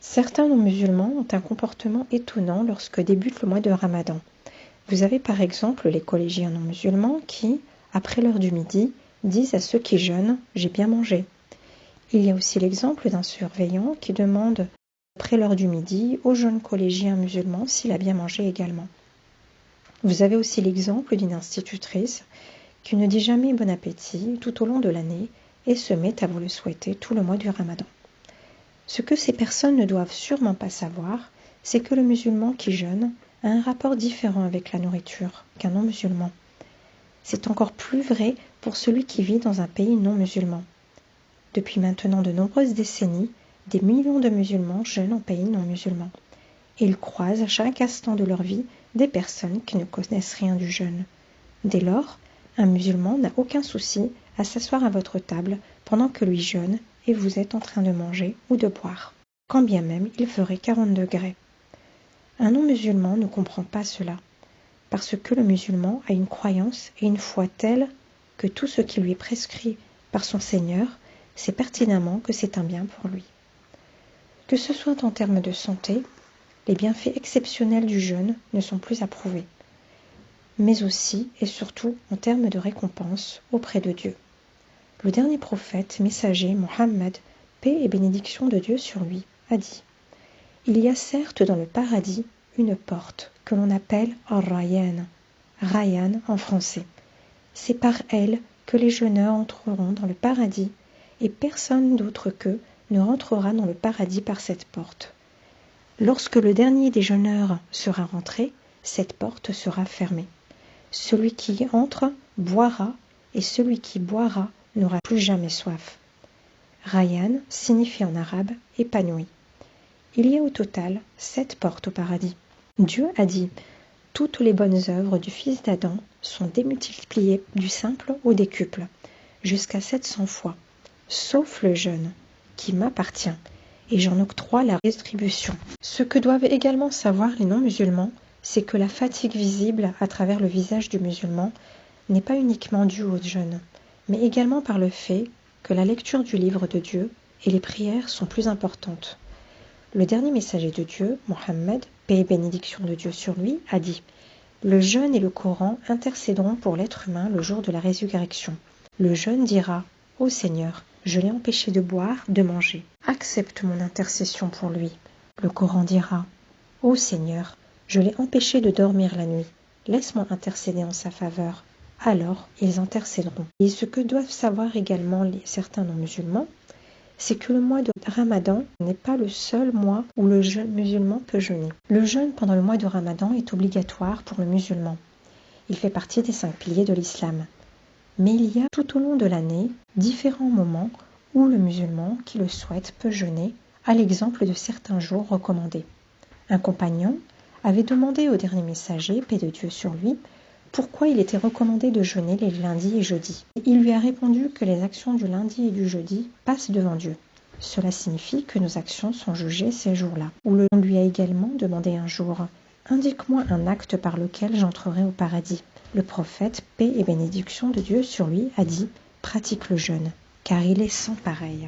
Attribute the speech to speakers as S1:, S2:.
S1: Certains non-musulmans ont un comportement étonnant lorsque débute le mois de Ramadan. Vous avez par exemple les collégiens non-musulmans qui, après l'heure du midi, disent à ceux qui jeûnent « j'ai bien mangé ». Il y a aussi l'exemple d'un surveillant qui demande après l'heure du midi au jeune collégien musulman s'il a bien mangé également. Vous avez aussi l'exemple d'une institutrice qui ne dit jamais bon appétit tout au long de l'année et se met à vous le souhaiter tout le mois du Ramadan. Ce que ces personnes ne doivent sûrement pas savoir, c'est que le musulman qui jeûne a un rapport différent avec la nourriture qu'un non-musulman. C'est encore plus vrai pour celui qui vit dans un pays non-musulman. Depuis maintenant de nombreuses décennies, des millions de musulmans jeûnent en pays non-musulman. Et ils croisent à chaque instant de leur vie des personnes qui ne connaissent rien du jeûne. Dès lors, un musulman n'a aucun souci à s'asseoir à votre table pendant que lui jeûne et vous êtes en train de manger ou de boire, quand bien même il ferait 40 degrés. Un non-musulman ne comprend pas cela, parce que le musulman a une croyance et une foi telle que tout ce qui lui est prescrit par son Seigneur, sait pertinemment que c'est un bien pour lui. Que ce soit en termes de santé, les bienfaits exceptionnels du jeûne ne sont plus approuvés, mais aussi et surtout en termes de récompense auprès de Dieu. Le dernier prophète, messager, Mohammed, paix et bénédiction de Dieu sur lui, a dit « Il y a certes dans le paradis une porte que l'on appelle Ar-Rayyan, Rayyan en français. C'est par elle que les jeûneurs entreront dans le paradis et personne d'autre qu'eux ne rentrera dans le paradis par cette porte. Lorsque le dernier des jeûneurs sera rentré, cette porte sera fermée. Celui qui entre boira et celui qui boira n'aura plus jamais soif. » Rayyan signifie en arabe « épanoui ». Il y a au total 7 portes au paradis. Dieu a dit « Toutes les bonnes œuvres du fils d'Adam sont démultipliées du simple au décuple, jusqu'à 700 fois, sauf le jeûne, qui m'appartient, et j'en octroie la distribution. » Ce que doivent également savoir les non-musulmans, c'est que la fatigue visible à travers le visage du musulman n'est pas uniquement due au jeûne, mais également par le fait que la lecture du livre de Dieu et les prières sont plus importantes. Le dernier messager de Dieu, Mohammed, paix et bénédiction de Dieu sur lui, a dit « Le jeûne et le Coran intercéderont pour l'être humain le jour de la résurrection. Le jeûne dira « Ô Seigneur, je l'ai empêché de boire, de manger. Accepte mon intercession pour lui. » Le Coran dira « Ô Seigneur, je l'ai empêché de dormir la nuit. Laisse-moi intercéder en sa faveur. » Alors ils intercéderont. Et ce que doivent savoir également certains non-musulmans, c'est que le mois de Ramadan n'est pas le seul mois où le jeune musulman peut jeûner. Le jeûne pendant le mois de Ramadan est obligatoire pour le musulman. Il fait partie des 5 piliers de l'islam. Mais il y a tout au long de l'année différents moments où le musulman qui le souhaite peut jeûner, à l'exemple de certains jours recommandés. Un compagnon avait demandé au dernier messager, paix de Dieu sur lui, pourquoi il était recommandé de jeûner les lundis et jeudis. Il lui a répondu que les actions du lundi et du jeudi passent devant Dieu. Cela signifie que nos actions sont jugées ces jours-là. On lui a également demandé un jour « Indique-moi un acte par lequel j'entrerai au paradis ». Le prophète, paix et bénédiction de Dieu sur lui, a dit « Pratique le jeûne, car il est sans pareil ».